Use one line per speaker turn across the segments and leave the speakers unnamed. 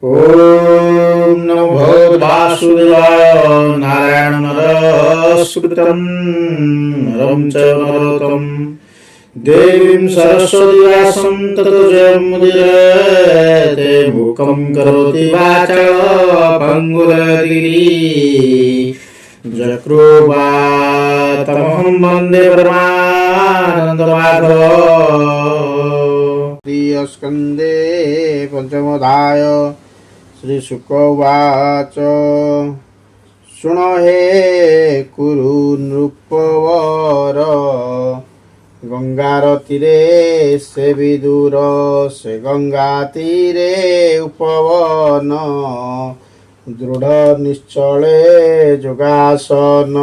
ओम नमो भगवते वासुदेवाय। नारायण नमस्कृतं नरं चैव नरोत्तमं देवीं सरस्वती व्यासं ततो जयमुदीरयते। मूकं करोति वाचालं पङ्गुलयति जकृपातमहं वन्दे परमानन्दमाधवम्।
स्कंदे पंचमोऽध्याय श्रीशुक उवाच शृण हे कुरु नृपवर गंगार तीरे से विदुर से गंगा तीरे उपवन दृढ़ निश्चले योगासन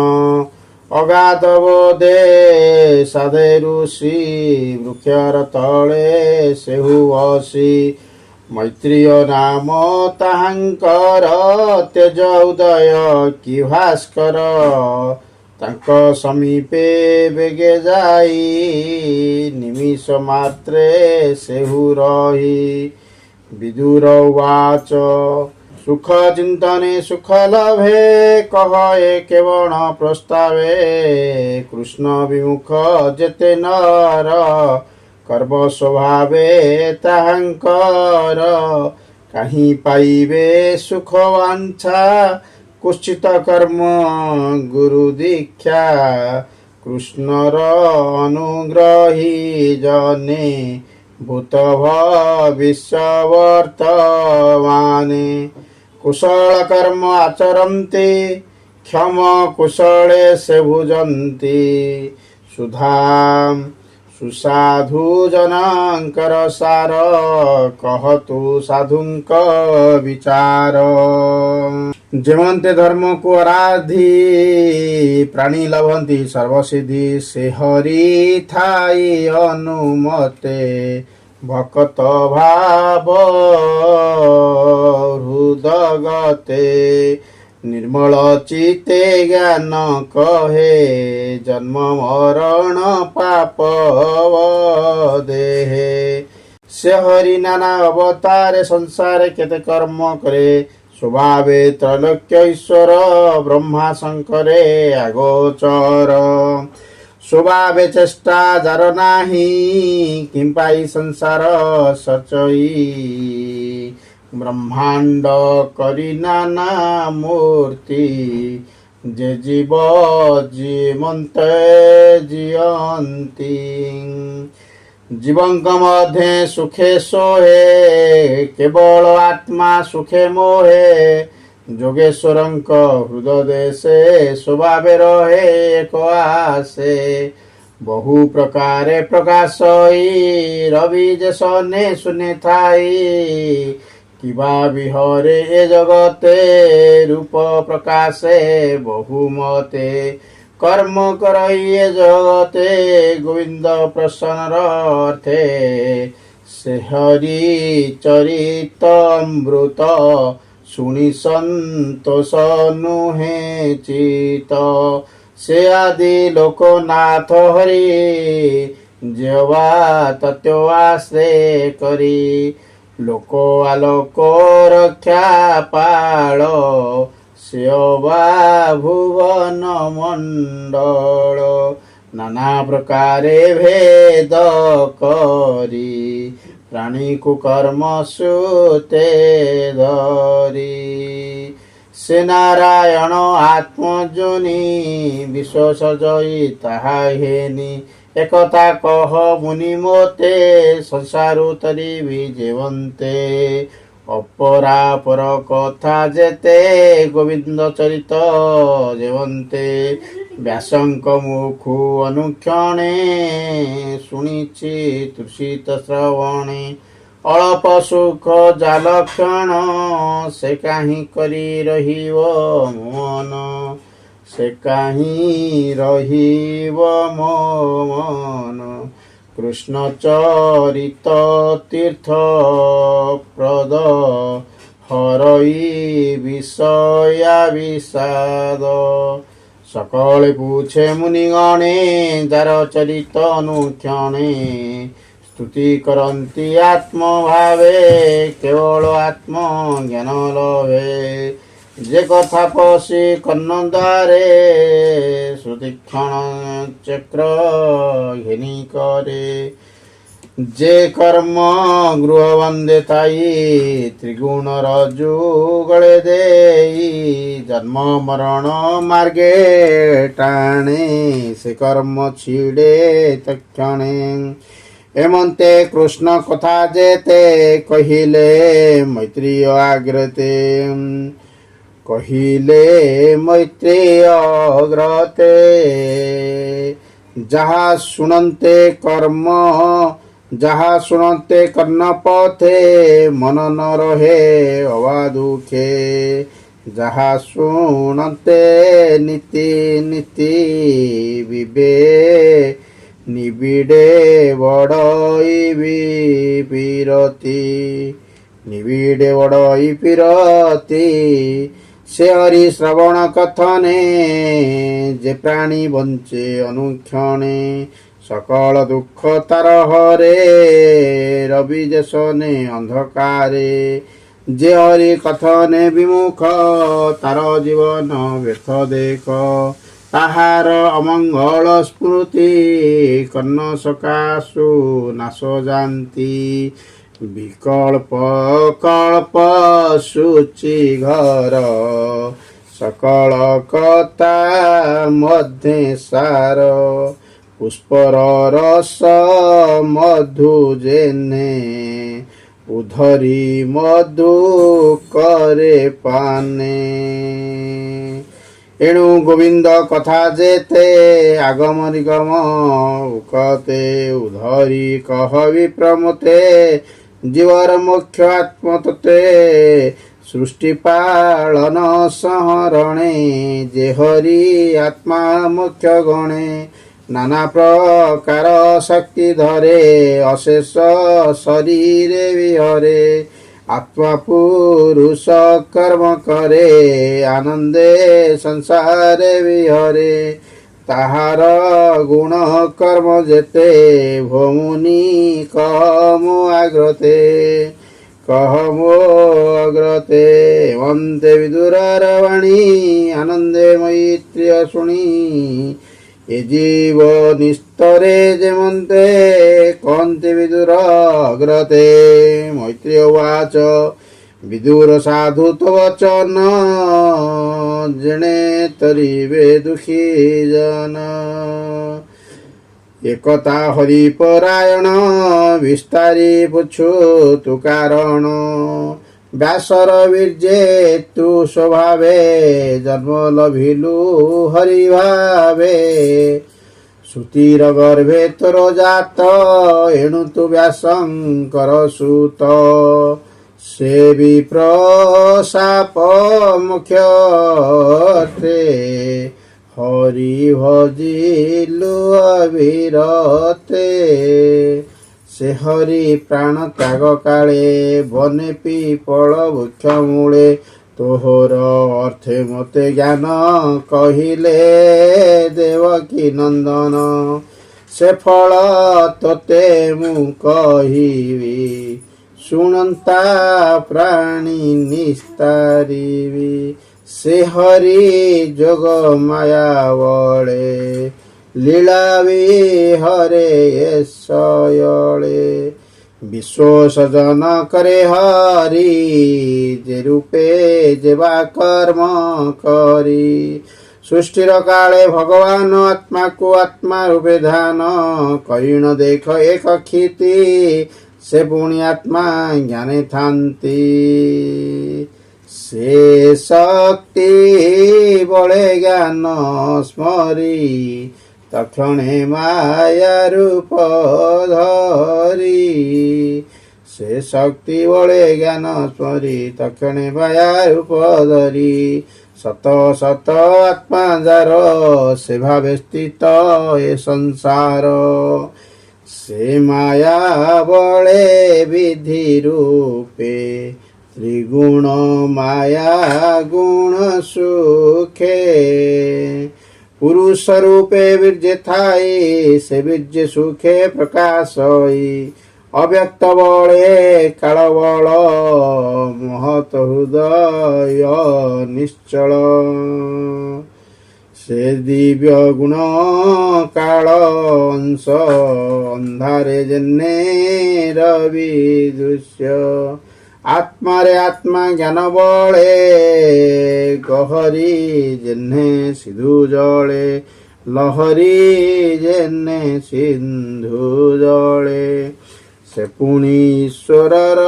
अगाधबोधे साधे ऋषि वृक्षर तले सेहु बसी मैत्रीय नाम ताहांकर तेज उदय कि भास्कर तांक समीपे बेगे जाई निमिष मात्रे सेहु रही विदुर उवाच सुख चिंतने सुख लभे कह केवल प्रस्तावे कृष्ण विमुख जेते नर कर्म स्वभावे ताहांकर कहीं पाइबे सुख वांछा कुश्चित कर्म गुरु दीक्षा कृष्णर अनुग्रही जने भूत भविष्य वर्तमाने कुशल कर्म आचरन्ति क्षम कुशले से भुजन्ति सुधाम सुसाधु जनकर सार कहतु साधुंक विचार जेमंते धर्म को आराधी प्राणी लभंती सर्वसिद्धि से हरि थाई अनुमते भक्त भाव हृदगते निर्मल चिते ज्ञान कहे जन्म मरण पाप देहे से हरि नाना अवतारे संसारे केते कर्म करे स्वभावे त्रैलोक्य ईश्वर ब्रह्मा शंकरे अगोचर स्वभावे चेष्टा जार नाही किंपाई संसार सचई ब्रह्मांड करी नाना मूर्ति जे जीव जीवंते जियंती जीवंक मध्य सुखे सोहे केवल आत्मा सुखे मोहे जोगेश्वरंक हृदय से स्वभावे रहे एक आसे बहु प्रकारे प्रकाशई रवि जसने सुने थाई किबा विहरे ए जगते रूप प्रकाशे बहुमते कर्म करई ए जगते गोविंद प्रसन्न अर्थे से हरि चरितमृत सुनि संतोष नुहे चित से आदि लोकनाथ हरि जेवा तत्व आश्रय करी लोक आलोक रक्षा पाल सेवा भुवन मंडल नाना प्रकारे भेद करी प्राणी को कर्म सुते धरी से नारायण आत्मजनी विश्व सजई ताहा हेनी एकता कह मुनि मोते संसारु तरी विजेवंते अपरापर कथा जेते गोविंद चरित जेवंते व्यासंक मुखु अनुक्षणे शुणिछि तृषित श्रवणे अल्प सुख जालक्षण से कहीं करी रहिव मन से कहीं रहिव मन कृष्ण चरित तीर्थ प्रद हरई विषया विषाद सकले पूछे मुनिगणे जार चरित अनुक्षणे स्तुति करन्ति आत्मभावे केवल आत्मज्ञान लभे जे कथा पशि कर्ण द्वारे सुदीक्षण चक्र घिनी करे जे कर्म गृह बंदे थाई त्रिगुण जुगले देई जन्म मरण मार्गे टाणे से कर्म छिड़े तक्षणे एमंते कृष्ण कथा जेते कहिले मैत्रीय आग्रते कहिले मैत्रीय अग्रते जहा सुनन्ते कर्म जहा सुनते कर्ण पथे मन न रहे अवादुखे जहा सुनते नीति नीति विबे निबिड़े बड़ई विरति निबिड़े बड़ई पिरति से हरि श्रवण कथने जे प्राणी बंचे अनुक्षणे सकल दुख तार हरे रवि जसने अंधकारे जे हरि कथने विमुख तार जीवन व्यर्थ देख ताहार अमंगल स्मृति कर्ण सकाशु नाश जानती विकल्प कल्प सूचि घर सकल कथा मध्य सार पुष्पर रस मधु जेने उधरी मधु करे पाने एणु गोविंद कथा जेते आगम निगम उकते उधरी कह विप्रमते जीवर मोक्ष आत्मतत्वे सृष्टि पालन सहरणे जे हरि आत्मा मोक्ष गणे नाना प्रकार शक्ति धरे अशेष शरीर विहरे आत्मा पुरुष कर्म करे आनंदे संसार विहरे ताहार गुण कर्म जेते भमुनि कहमो आग्रते वंदे विदुरार वाणी आनंदे मैत्रिय शुणी ए जीव निस्तरे जेमन्ते कहन्ति विदुर अग्रते मैत्रिय उवाच विदुर साधु तो वचन जने तरिवे दुखी जन एकता हरिपरायण विस्तारी पुछु तु कारण व्यासर वीर्ये तु स्वभावे जन्म लभिलु हरि भावे सुतीर गर्भे तोर जात एणु तु व्यासंकर सुत से विप्रशाप मुख्यते हरि भजिलु अविरते से हरि प्राण त्याग काले बने पिपल वृक्ष मूले तोहर अर्थे मते ज्ञान कहिले देवकी नंदन से फल तोते मु कहिबी सुनंता प्राणी निस्तारिबी से हरि जोग माया बळे लीला विहरे शयले विश्व सजन करे हरि जे रूपे जेवा कर्म करी सृष्टिर काले भगवान आत्मा को आत्मा रूपे ध्यान करीण देख एक क्षिति से पुणी आत्मा ज्ञाने थांती से शक्ति बळे ज्ञान स्मरी तक्षणे माया रूप धरी से शक्ति बळे ज्ञान स्मरी तक्षणे माया रूप धरी सत सत आत्मा जार से भावे स्थित ए संसार से माया बळे विधि रूपे त्रिगुण माया गुण सुखे पुरुष रूपे वीर्य थाई से वीर्य सुखे प्रकाशई ଅବ୍ୟକ୍ତ ବଳେ କାଳ ବଳ ମହତ ହୃଦୟ ନିଶ୍ଚଳ ସେ ଦିବ୍ୟ ଗୁଣ କାଳ ଅଂଶ ଅନ୍ଧାରେ ଯେନେ ରବି ଦୃଶ୍ୟ ଆତ୍ମାରେ ଆତ୍ମା ଜ୍ଞାନ ବଳେ ଗହରି ଯେହ୍ନେ ସିଧୁ ଜଳେ ଲହରୀ ଯେନେ ସିନ୍ଧୁ ଜଳେ ସେ ପୁଣି ଈଶ୍ୱରର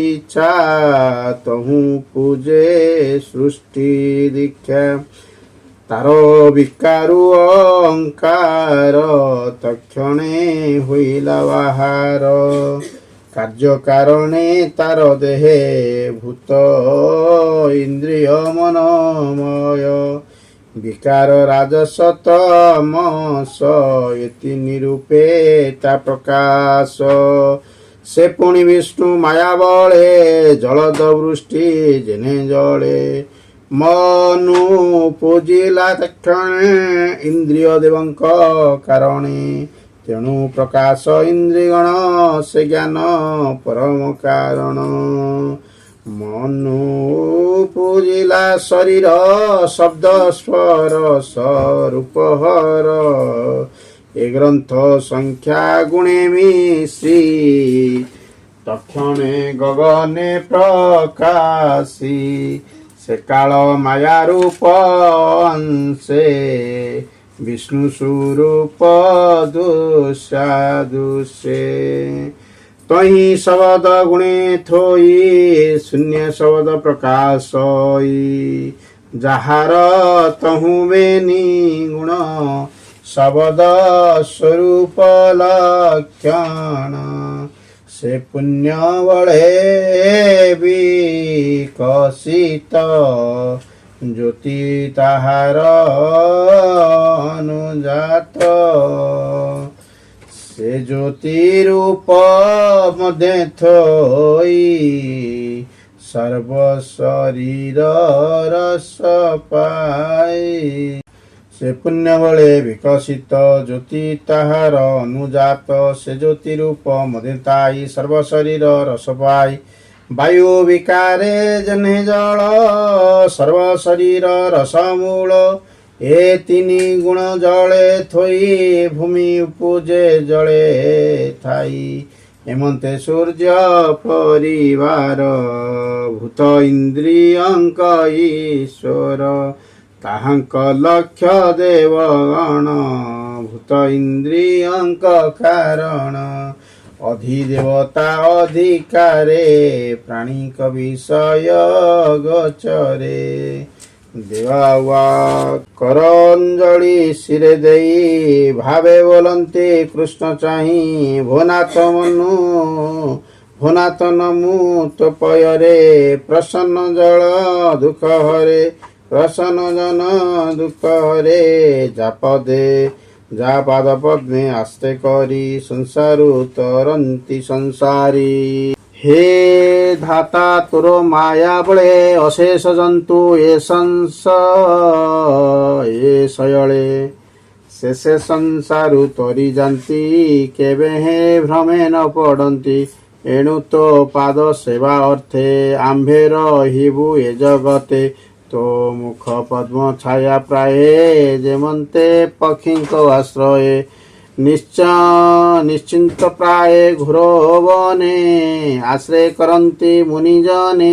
ଇଚ୍ଛା ତହୁଁ ପୂଜେ ସୃଷ୍ଟି ଦୀକ୍ଷା ତାର ବିକାରୁ ଅହଙ୍କାର ତକ୍ଷଣେ ହୋଇଲା ବାହାର କାର୍ଯ୍ୟ କାରଣେ ତାର ଦେହେ ଭୂତ ଇନ୍ଦ୍ରିୟ ମନମୟ ବିକାର ରାଜସ ତମସ ଏତି ନିରୂପେ ତା ପ୍ରକାଶ ସେ ପୁଣି ବିଷ୍ଣୁ ମାୟା ବଳେ ଜଳଦ ବୃଷ୍ଟି ଯେନେ ଜଳେ ମନୁ ପୂଜିଲା ତକ୍ଷଣେ ଇନ୍ଦ୍ରିୟ ଦେବଙ୍କ କାରଣେ ତେଣୁ ପ୍ରକାଶ ଇନ୍ଦ୍ରିଗଣ ସେ ଜ୍ଞାନ ପରମ କାରଣ ମନୁ ପୂଜିଲା ଶରୀର ଶବ୍ଦ ସ୍ୱର ସ୍ୱରୂପହର ଏ ଗ୍ରନ୍ଥ ସଂଖ୍ୟା ଗୁଣେ ମିଶ୍ରି ତକ୍ଷଣେ ଗଗନେ ପ୍ରକାଶୀ ସେ କାଳ ମାୟା ରୂପ ଅଂଶେ ବିଷ୍ଣୁ ସ୍ୱରୂପ ଦୃଶ୍ୟାଦୃଶ୍ୟେ ତହିଁ ଶବଦ ଗୁଣେ ଥୋଇ ଶୂନ୍ୟ ଶବଦ ପ୍ରକାଶଇ ଯାହାର ତହୁଁ ବେନି ଗୁଣ ଶବଦ ସ୍ୱରୂପ ଲକ୍ଷଣ ସେ ପୁଣ୍ୟ ବଳେ ବିକଶିତ ଜ୍ୟୋତି ତାହାର ଅନୁଜାତ ସେ ଜ୍ୟୋତି ରୂପ ମଧ୍ୟ ଥୋଇ ସର୍ବ ଶରୀର ରସ ପାଇ ସେ ପୁଣ୍ୟ ବଳେ ବିକଶିତ ଜ୍ୟୋତି ତାହାର ଅନୁଜାତ ସେ ଜ୍ୟୋତି ରୂପ ମଧ୍ୟ ଥାଇ ସର୍ବ ଶରୀର ରସ ପାଇ ବାୟୁ ବିକାରେ ଜହ୍ନେ ଜଳ ସର୍ବ ଶରୀର ରସମୂଳ ଏ ତିନି ଗୁଣ ଜଳେ ଥୋଇ ଭୂମି ଉପୂଜେ ଜଳେ ଥାଇ ହେମନ୍ତେ ସୂର୍ଯ୍ୟ ପରିବାର ଭୂତ ଇନ୍ଦ୍ରିୟଙ୍କ ଈଶ୍ୱର ତାହାଙ୍କ ଲକ୍ଷ୍ୟ ଦେବଗଣ ଭୂତ ଇନ୍ଦ୍ରିୟଙ୍କ କାରଣ ଅଧିଦେବତା ଅଧିକାରେ ପ୍ରାଣିକ ବିଷୟ ଗୋଚରେ ଦେବା କରଞ୍ଜଳି ଶିରେ ଦେଇ ଭାବେ ବୋଲନ୍ତି କୃଷ୍ଣ ଚାହିଁ ଭୋନାଥ ନମୁ ତୋପୟରେ ପ୍ରସନ୍ନ ଜଳ ଦୁଃଖ ହରେ ପ୍ରସନ୍ନ ଜନ ଦୁଃଖ ହରେ ଯା ପାଦ ପଦ୍ମେ ଆସ୍ତେ କରି ସଂସାରୁ ତରନ୍ତି ସଂସାରୀ हे धाता तोर माया बळे अशेष जंतु ए शयळे शेषे संसारु तरी जाती केबे हे भ्रमे न पड़ती एणु तो पाद सेवा अर्थे आम्भे रहिबु ए जगते तो मुख पद्म छाया प्राये जेमंते पक्षीको आश्रये निश्चिंत प्राय घोरवने आश्रय करती मुनिजने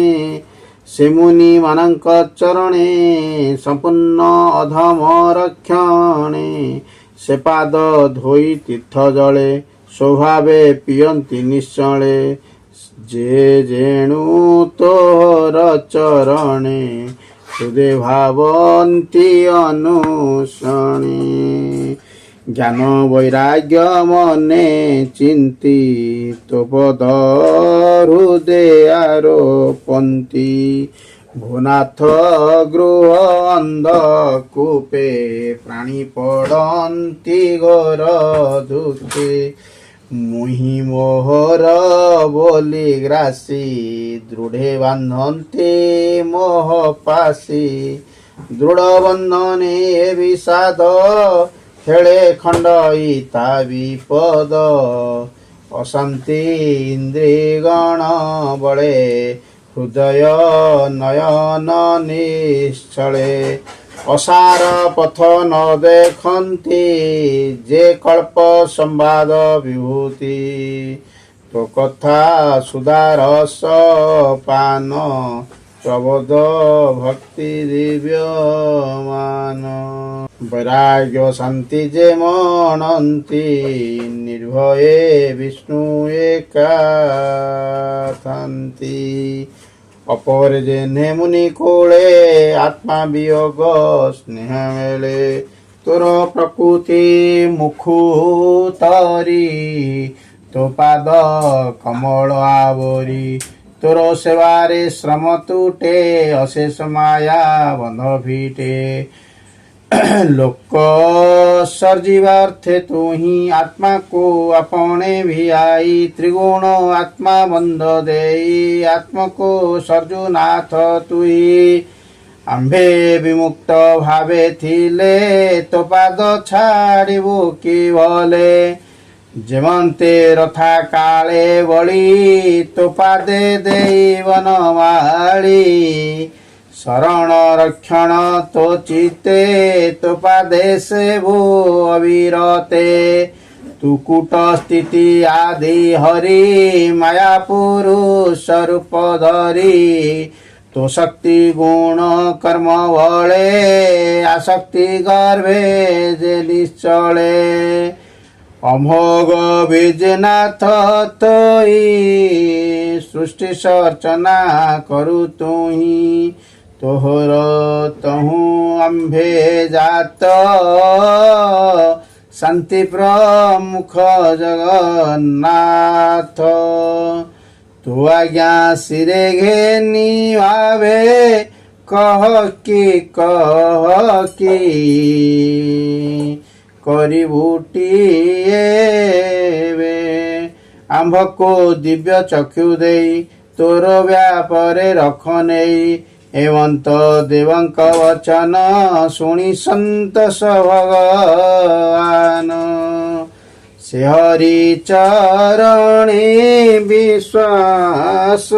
से मुनि मानक चरणे संपूर्ण अधम रक्षणे से पाद धोई तीर्थ जले स्वभावे पियंती निश्चले जे जेणु तोर चरणे हृदय भावंती अनुसणे ज्ञान वैराग्य मने चिंती तो पद हृदय आरोपंती भुनाथ गृह अंधकूपे प्राणी पड़ती घोर दुखे मुहि मोहर बोली ग्रासी दृढ़े बांधते मोह पासी दृढ़ बंधने विषाद खेले खंडई ता विपद ଅଶାନ୍ତି ଇନ୍ଦ୍ରିଗଣ ବଳେ ହୃଦୟ ନୟନ ନିଶ୍ଚଳେ ଅସାର ପଥ ନ ଦେଖନ୍ତି ଯେ କଳ୍ପ ସମ୍ବାଦ ବିଭୂତି ତୋ କଥା ସୁଧାରସ ପାନ ପ୍ରବୋଧ ଭକ୍ତି ଦିବ୍ୟମାନ ବୈରାଗ୍ୟ ଶାନ୍ତି ଯେ ମଣନ୍ତି ନିର୍ଭୟେ ବିଷ୍ଣୁ ଏକା ଥାନ୍ତି ଅପରେ ଯେହ୍ନେ ମୁନି କୋଳେ ଆତ୍ମା ବିୟୋଗ ସ୍ନେହ ମେଳେ ତୋର ପ୍ରକୃତି ମୁଖୁ ତରି ତୋ ପାଦ କମଳ ଆବରି ତୋର ସେବାରେ ଶ୍ରମ ତୁଟେ ଅଶେଷ ମାୟା ବନ୍ଧ ଫିଟେ ଲୋକ ସର୍ଜିବାର୍ଥେ ତୁ ହିଁ ଆତ୍ମାକୁ ଆପଣେ ଭିଆଇ ତ୍ରିଗୁଣ ଆତ୍ମା ବନ୍ଧ ଦେଇ ଆତ୍ମକୁ ସର୍ଜୁନାଥ ତୁଇ ଆମ୍ଭେ ବିମୁକ୍ତ ଭାବେ ଥିଲେ ତୋ ପାଦ ଛାଡ଼ିବୁ କି ଭଲେ ଯେମନ୍ତେ ରଥା କାଳେ ବଳି ତୋ ପାଦେ ଦେଇ ବନମାଳି ଶରଣ ରକ୍ଷଣ ତୋ ଚିତେ ତୋ ପାଦେ ସେବୁ ଅବିରତେ ତୁ କୂଟ ସ୍ଥିତି ଆଦି ହରି ମାୟା ପୁରୁଷ ରୂପ ଧରି ତୋ ଶକ୍ତି ଗୁଣ କର୍ମ ବଳେ ଆସକ୍ତି ଗର୍ଭେ ଯେ ନିଶ୍ଚଳେ ଅମୋଘ ବିଜନାଥ ତୋଇ ସୃଷ୍ଟି ସର୍ଚନା କରୁ ତୁହି ତୋହର ତହୁଁ ଆମ୍ଭେ ଜାତ ଶାନ୍ତି ପ୍ରମୁଖ ଜଗନ୍ନାଥ ତୁ ଆଜ୍ଞା ଶିରେ ଘେନି ଭାବେ କହ କି କରିବୁଟିଏ ଆମ୍ଭକୁ ଦିବ୍ୟ ଚକ୍ଷୁ ଦେଇ ତୋର ବ୍ୟାପରେ ରଖ ନେଇ ହେମନ୍ତ ଦେବଙ୍କ ବଚନ ଶୁଣି ସନ୍ତୋଷ ଭଗବାନ ସେ ହରି ଚରଣୀ ବିଶ୍ୱାସ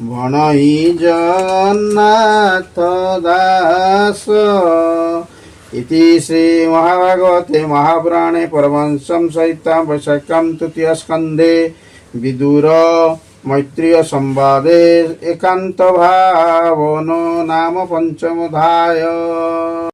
ଭଣଇ ଜଗନ୍ନାଥ ଦାସ इति श्री महाभागवते महापुराणे परमहंसं संहितां वैशाख्यां तृतीय स्कन्धे विदुर मैत्रेय संवादे एकांत भावनो नाम पंचमोऽध्यायः।